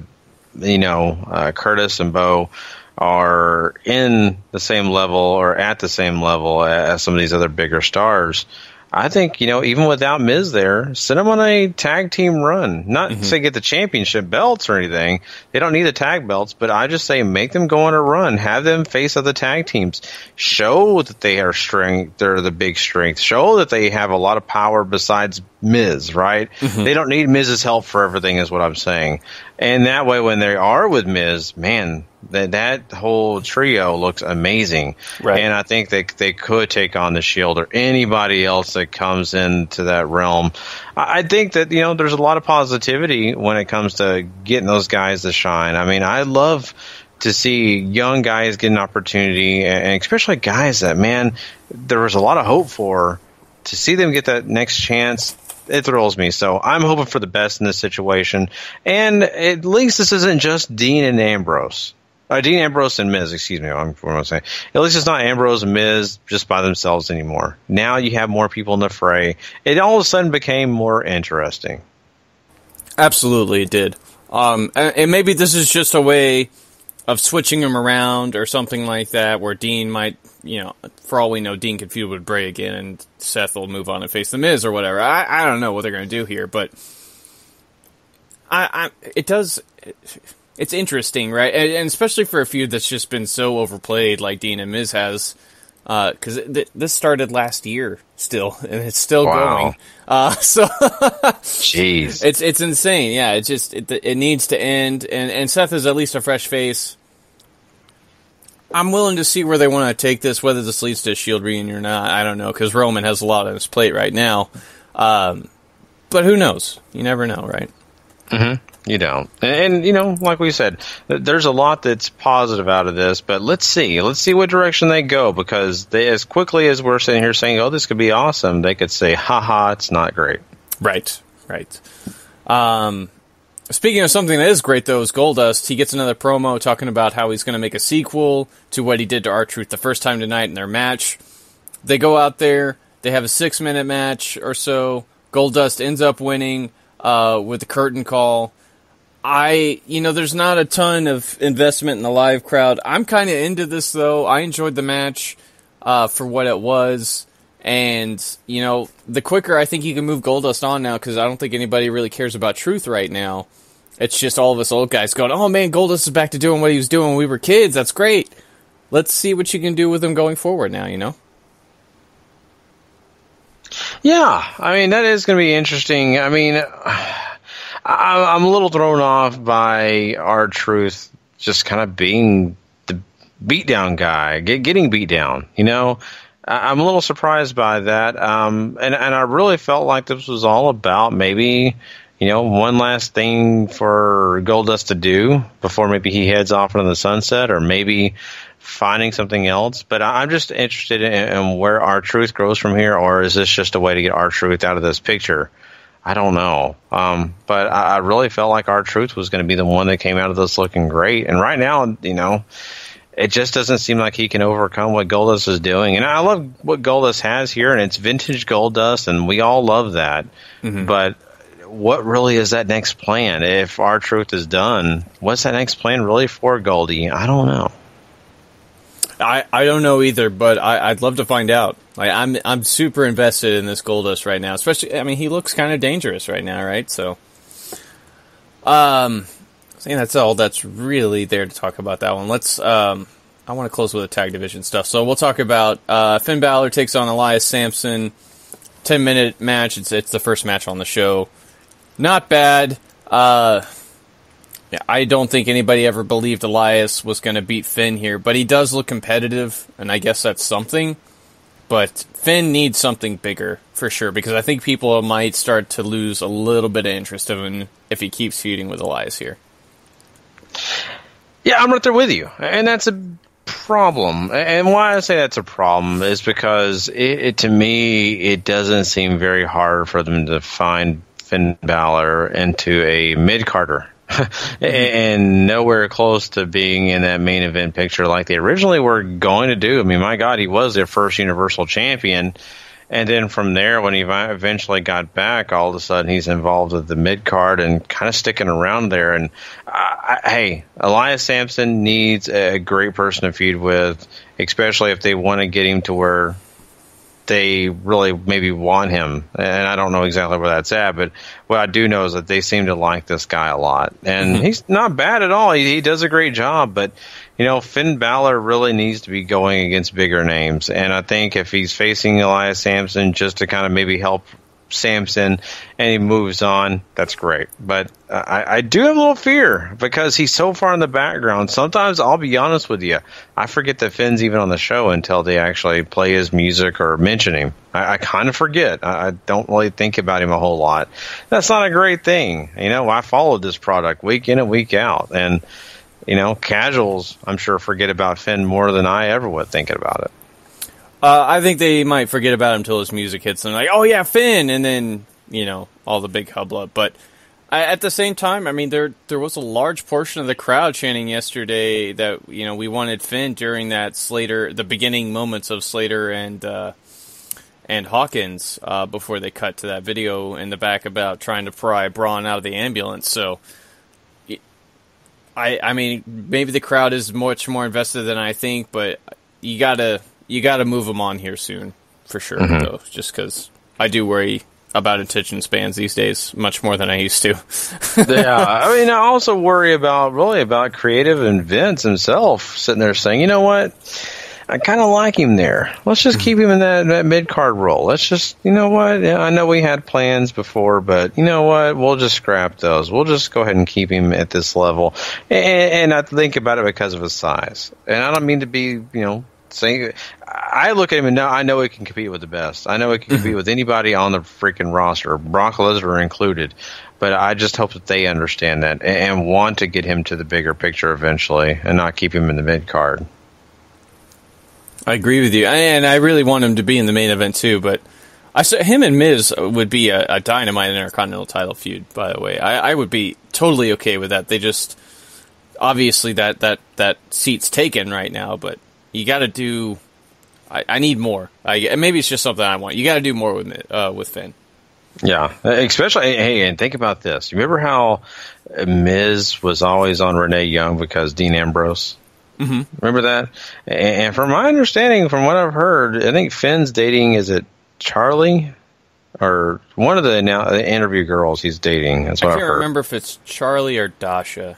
Curtis and Bo are in the same level or at the same level as some of these other bigger stars. I think, even without Miz there, send them on a tag team run. Not to say get the championship belts or anything. They don't need the tag belts, but I just say make them go on a run. Have them face other tag teams. Show that they are they're the big strength. Show that they have a lot of power besides Miz, right? They don't need Miz's help for everything is what I'm saying. And that way when they are with Miz, man, that whole trio looks amazing. Right. And I think they could take on the Shield or anybody else that comes into that realm. I think that, there's a lot of positivity when it comes to getting those guys to shine. I mean, I love to see young guys get an opportunity, and especially guys that, man, there was a lot of hope for. To see them get that next chance, it thrills me. So I'm hoping for the best in this situation. And at least this isn't just Dean and Ambrose. Dean Ambrose and Miz, excuse me. What I'm saying. At least it's not Ambrose and Miz just by themselves anymore. Now you have more people in the fray. It all of a sudden became more interesting. Absolutely, it did. And maybe this is just a way of switching them around or something like that, where Dean might, for all we know, Dean could feud with Bray again, and Seth will move on and face The Miz or whatever. I don't know what they're going to do here, but it's interesting, right? And especially for a feud that's just been so overplayed like Dean and Miz has, because this started last year still, and it's still going. So jeez, it's insane. Yeah, it needs to end, and Seth is at least a fresh face. I'm willing to see where they want to take this, whether this leads to a Shield reunion or not. I don't know, because Roman has a lot on his plate right now. But who knows? You never know, right? You don't. And, like we said, there's a lot that's positive out of this, but let's see. Let's see what direction they go, because as quickly as we're sitting here saying, oh, this could be awesome, they could say, haha, it's not great. Right. Speaking of something that is great, though, is Goldust. He gets another promo talking about how he's going to make a sequel to what he did to R-Truth the first time tonight in their match. They go out there, they have a 6-minute match or so. Goldust ends up winning with the curtain call. There's not a ton of investment in the live crowd. I'm kind of into this, though. I enjoyed the match for what it was. And, the quicker I think you can move Goldust on now, because I don't think anybody really cares about Truth right now. It's just all of us old guys going, oh man, Goldust is back to doing what he was doing when we were kids. That's great. Let's see what you can do with him going forward now, Yeah, that is going to be interesting. I'm a little thrown off by R-Truth just kind of being the beatdown guy, getting beat down, I'm a little surprised by that, and I really felt like this was all about maybe, one last thing for Goldust to do before maybe he heads off into the sunset, or maybe finding something else. But I'm just interested in where R-Truth grows from here, or is this just a way to get R-Truth out of this picture? I don't know. But I really felt like R-Truth was going to be the one that came out of this looking great, and right now, it just doesn't seem like he can overcome what Goldust is doing. And I love what Goldust has here, and it's vintage Goldust, and we all love that. But what really is that next plan? If R-Truth is done, what's that next plan really for Goldie? I don't know. I don't know either, but I'd love to find out. I'm super invested in this Goldust right now, especially, he looks kind of dangerous right now, right? So, I think that's all that's really there to talk about that one. I want to close with the tag division stuff. So we'll talk about Finn Balor takes on Elias Sampson. 10-minute match. It's the first match on the show. Not bad. I don't think anybody ever believed Elias was going to beat Finn here, but he does look competitive, and I guess that's something. But Finn needs something bigger, for sure, because I think people might start to lose a little bit of interest in him if he keeps feuding with Elias here. Yeah, I'm right there with you, and that's a problem. And why I say that's a problem is because to me, it doesn't seem very hard for them to find Finn Balor into a mid-carder. And nowhere close to being in that main event picture like they originally were going to do. My God, he was their first Universal Champion. And then from there, when he eventually got back, all of a sudden he's involved with the mid-card and kind of sticking around there. And hey, Elias Sampson needs a great person to feud with, especially if they want to get him to where they really maybe want him. And I don't know exactly where that's at, but what I do know is that they seem to like this guy a lot. And he's not bad at all. He does a great job, but Finn Balor really needs to be going against bigger names. And I think if he's facing Elias Sampson just to kind of maybe help Sampson and he moves on, that's great. But I do have a little fear because he's so far in the background. Sometimes, I'll be honest with you, I forget that Finn's even on the show until they actually play his music or mention him. I kind of forget. I don't really think about him a whole lot. That's not a great thing. I followed this product week in and week out, and casuals, I'm sure, forget about Finn more than I ever would thinking about it. I think they might forget about him until his music hits and like, oh yeah, Finn, and then, all the big hubbub. But at the same time, I mean, there was a large portion of the crowd chanting yesterday that, we wanted Finn during that the beginning moments of Slater and Hawkins before they cut to that video in the back about trying to pry Braun out of the ambulance. So, I mean, maybe the crowd is much more invested than I think, but you gotta move them on here soon, for sure, though, just because I do worry about attention spans these days much more than I used to. Yeah, I mean, I also worry about creative and Vince himself sitting there saying, you know what, I kind of like him there. Let's just keep him in that mid-card role. Let's just, you know what, yeah, I know we had plans before, but you know what, we'll just scrap those. We'll just go ahead and keep him at this level. And I think about it because of his size. And I don't mean to be, saying, I look at him and I know he can compete with the best. I know he can compete with anybody on the freaking roster, Brock Lesnar included. But I just hope that they understand that and want to get him to the bigger picture eventually and not keep him in the mid card. I agree with you, and I really want him to be in the main event too. But him and Miz would be a dynamite Intercontinental title feud. By the way, I would be totally okay with that. They just obviously that seat's taken right now, but. You got to do. I need more. Maybe it's just something I want. You got to do more with Finn. Yeah, especially. Hey, and think about this. You remember how Miz was always on Renee Young because Dean Ambrose? Mm-hmm. Remember that? And from my understanding, from what I've heard, I think Finn's dating. Is it Charlie or one of the interview girls he's dating? That's what I've heard. I can't remember if it's Charlie or Dasha.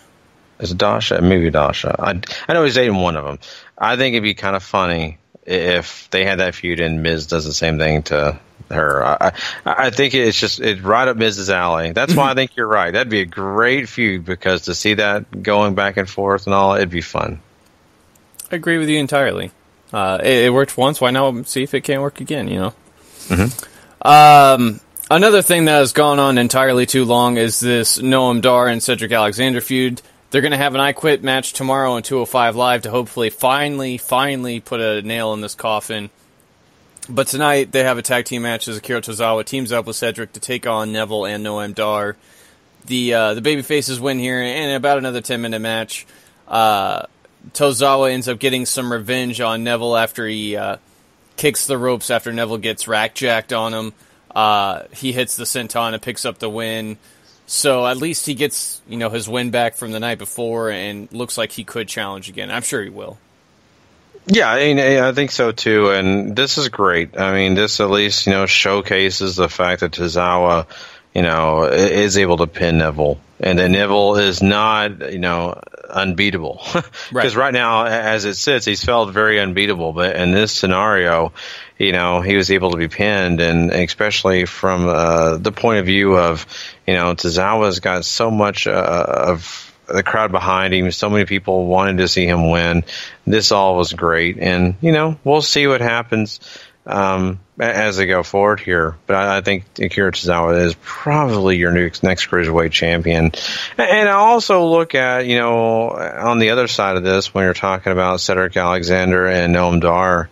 Is it Dasha? Maybe Dasha. I know he's dating one of them. I think it'd be kind of funny if they had that feud and Miz does the same thing to her. I think it's right up Miz's alley. That's why I think you're right. That'd be a great feud because to see that going back and forth and all, it'd be fun. I agree with you entirely. It worked once. Why not see if it can't work again, Another thing that has gone on entirely too long is this Noam Dar and Cedric Alexander feud. They're going to have an I Quit match tomorrow on 205 Live to hopefully finally put a nail in this coffin. But tonight they have a tag team match as Akira Tozawa teams up with Cedric to take on Neville and Noam Dar. The babyfaces win here in about another 10-minute match. Tozawa ends up getting some revenge on Neville after he kicks the ropes after Neville gets rack-jacked on him. He hits the senton and picks up the win. So at least he gets, his win back from the night before and looks like he could challenge again. I'm sure he will. Yeah, I think so too. And this is great. I mean, this at least, showcases the fact that Tozawa, is able to pin Neville. And that Neville is not, unbeatable. Because right now, as it sits, he's felt very unbeatable. But in this scenario, he was able to be pinned. And especially from the point of view of, Tozawa's got so much of the crowd behind him. So many people wanted to see him win. This all was great. And, we'll see what happens as they go forward here. But I think Akira Tozawa is probably your next Cruiserweight champion. And I also look at, on the other side of this, when you're talking about Cedric Alexander and Noam Dar,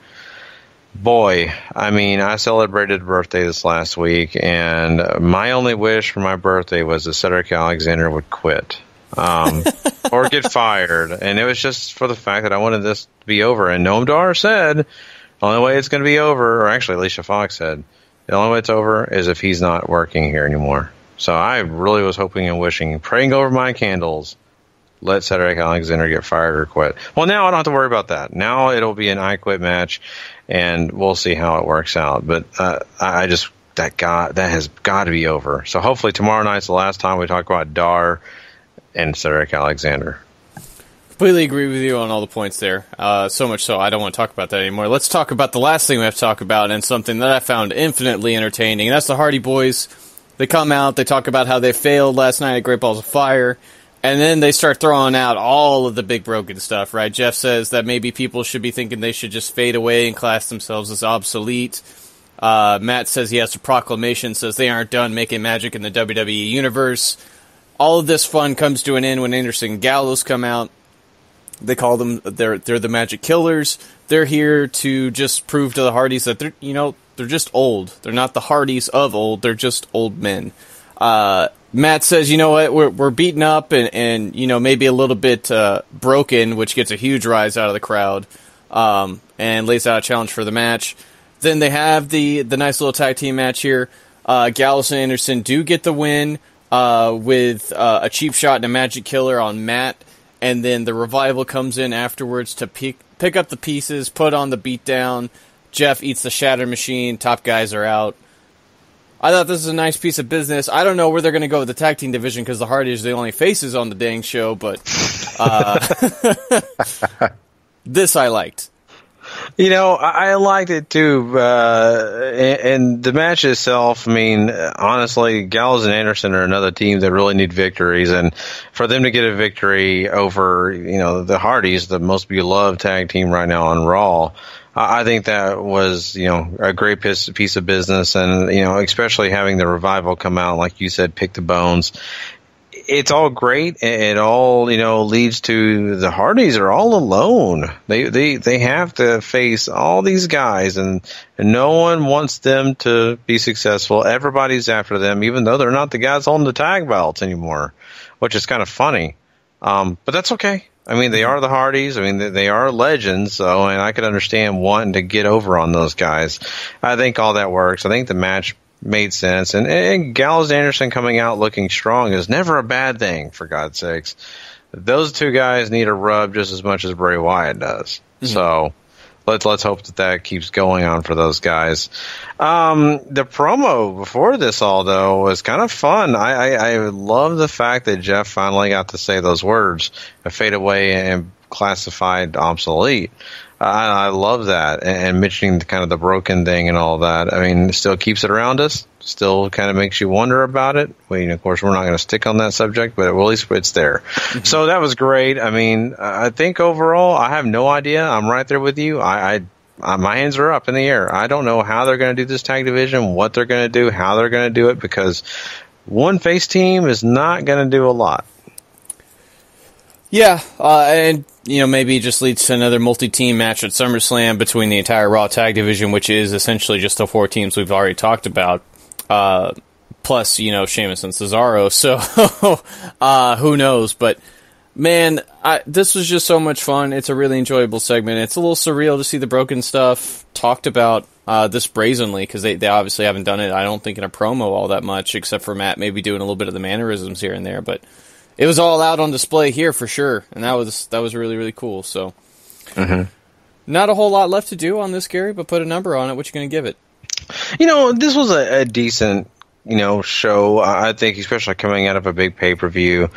boy, I mean, I celebrated a birthday this last week, and my only wish for my birthday was that Cedric Alexander would quit. Or get fired. And it was just for the fact that I wanted this to be over. And Noam Dar said, the only way it's going to be over, or actually Alicia Fox said, the only way it's over is if he's not working here anymore. So I really was hoping and wishing, praying over my candles, let Cedric Alexander get fired or quit. Well, now I don't have to worry about that. Now it'll be an I Quit match, and we'll see how it works out. But I just that has got to be over. So hopefully tomorrow night's the last time we talk about Dar and Cedric Alexander. Completely agree with you on all the points there. So much so I don't want to talk about that anymore. Let's talk about the last thing we have to talk about, and something that I found infinitely entertaining. And that's the Hardy Boys. They come out, they talk about how they failed last night at Great Balls of Fire, and then they start throwing out all of the big broken stuff, right? Jeff says that maybe people should be thinking they should just fade away and class themselves as obsolete. Matt says he has a proclamation, says they aren't done making magic in the WWE Universe. All of this fun comes to an end when Anderson and Gallows come out. They call them, they're the Magic Killers. They're here to just prove to the Hardys that they're just old. They're not the Hardys of old. They're just old men. Matt says, you know what, we're beaten up and maybe a little bit broken, which gets a huge rise out of the crowd, and lays out a challenge for the match. Then they have the nice little tag team match here. Gallows and Anderson do get the win with a cheap shot and a Magic Killer on Matt. And then the Revival comes in afterwards to pick up the pieces, put on the beatdown. Jeff eats the Shatter Machine. Top guys are out. I thought this was a nice piece of business. I don't know where they're going to go with the tag team division because the Hardys are the only faces on the dang show, but this I liked. I liked it too. And the match itself, I mean, honestly, Gallows and Anderson are another team that really need victories. And for them to get a victory over, the Hardys, the most beloved tag team right now on Raw, I think that was, a great piece of business. And, especially having the Revival come out, like you said, pick the bones. It's all great. It all, leads to the Hardys are all alone. They have to face all these guys, and no one wants them to be successful. Everybody's after them, even though they're not the guys holding the tag belts anymore, which is kind of funny. But that's okay. I mean, they are the Hardys. I mean, they are legends. So, and I could understand wanting to get over on those guys. I think all that works. I think the match made sense, and Gallows Anderson coming out looking strong is never a bad thing, for God's sakes. Those two guys need a rub just as much as Bray Wyatt does. Mm-hmm. So let's hope that keeps going on for those guys. The promo before this all, though, was kind of fun. I love the fact that Jeff finally got to say those words, fade away and classified obsolete. I love that, and mentioning kind of the broken thing and all that. I mean, it still keeps it around us, still kind of makes you wonder about it. Of course, we're not going to stick on that subject, but at least it's there. Mm-hmm. So that was great. I mean, I think overall, I have no idea. I'm right there with you. My hands are up in the air. I don't know how they're going to do this tag division, what they're going to do, how they're going to do it, because one face team is not going to do a lot. Yeah, and maybe it just leads to another multi-team match at SummerSlam between the entire Raw tag division, which is essentially just the four teams we've already talked about, plus, Sheamus and Cesaro, so who knows, but man, this was just so much fun. It's a really enjoyable segment. It's a little surreal to see the broken stuff talked about this brazenly, because they obviously haven't done it, I don't think, in a promo all that much, except for Matt maybe doing a little bit of the mannerisms here and there, but it was all out on display here for sure, and that was really, really cool. So, Not a whole lot left to do on this, Gary, but put a number on it. What you going to give it? This was a decent, show. I think, especially coming out of a big pay-per-view.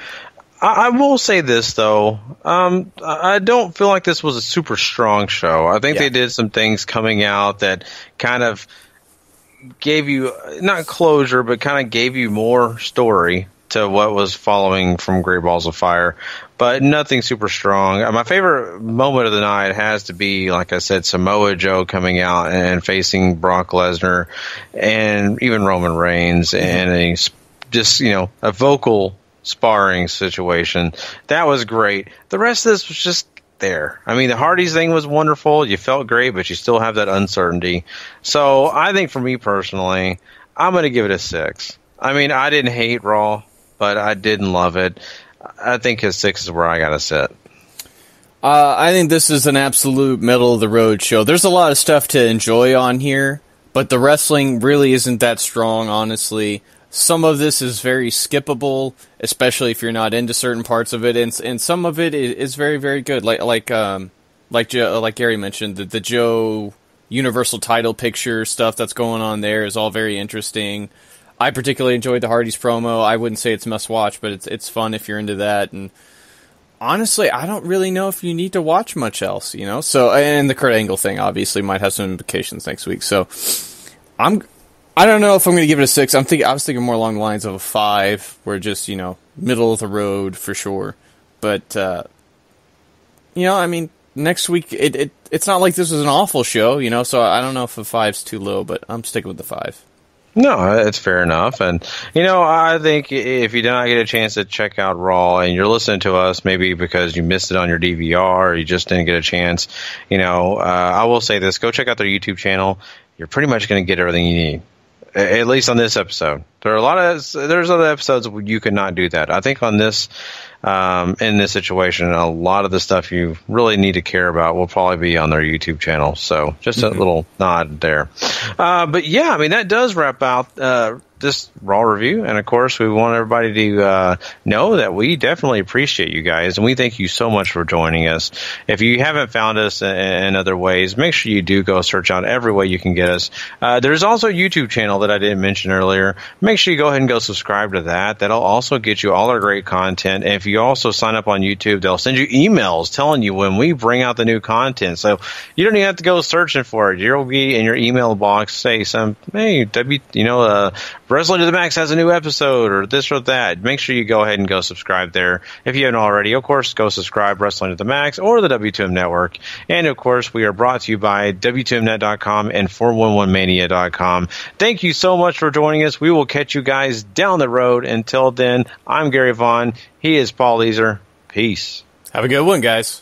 I will say this, though. I don't feel like this was a super strong show. I think they did some things coming out that kind of gave you, not closure, but kind of gave you more story to what was following from Great Balls of Fire, but nothing super strong. My favorite moment of the night has to be, like I said, Samoa Joe coming out and facing Brock Lesnar and even Roman Reigns, and a vocal sparring situation. That was great. The rest of this was just there. I mean, the Hardys thing was wonderful. You felt great, but you still have that uncertainty. So I think for me personally, I'm going to give it a 6. I mean, I didn't hate Raw, but I didn't love it. I think his 6 is where I got to sit. I think this is an absolute middle-of-the-road show. There's a lot of stuff to enjoy on here, but the wrestling really isn't that strong, honestly. some of this is very skippable, especially if you're not into certain parts of it, and some of it is very, very good. Like Gary mentioned, the Joe Universal title picture stuff that's going on there is all very interesting. I particularly enjoyed the Hardys promo. I wouldn't say it's must watch, but it's fun if you're into that. And honestly, I don't really know if you need to watch much else, you know. So, and the Kurt Angle thing obviously might have some implications next week. So, I don't know if I'm going to give it a 6. I was thinking more along the lines of a 5, where just, you know, middle of the road for sure. But you know, I mean, next week it's not like this was an awful show, you know. So I don't know if a 5's too low, but I'm sticking with the 5. No, it's fair enough. And, you know, I think if you did not get a chance to check out Raw and you're listening to us, maybe because you missed it on your DVR or you just didn't get a chance, you know, I will say this. Go check out their YouTube channel. You're pretty much going to get everything you need, at least on this episode. There's other episodes where you could not do that. I think on this, in this situation, a lot of the stuff you really need to care about will probably be on their YouTube channel. So just a little nod there. But yeah, I mean, that does wrap out this Raw review. And of course, we want everybody to know that we definitely appreciate you guys. And we thank you so much for joining us. If you haven't found us in other ways, make sure you do go search out every way you can get us. There's also a YouTube channel that I didn't mention earlier. Make sure you go ahead and go subscribe to that. That'll also get you all our great content. And if you also sign up on YouTube, they'll send you emails telling you when we bring out the new content. So you don't even have to go searching for it. You'll be in your email box, say Wrestling to the Max has a new episode or this or that. Make sure you go ahead and go subscribe there. If you haven't already, of course, go subscribe Wrestling to the Max or the W2M Network. And of course, we are brought to you by W2Mnet.com and 411mania.com. Thank you so much for joining us. We will catch you guys down the road. Until then, I'm Gary Vaughan. He is Paul Leazar. Peace. Have a good one, guys.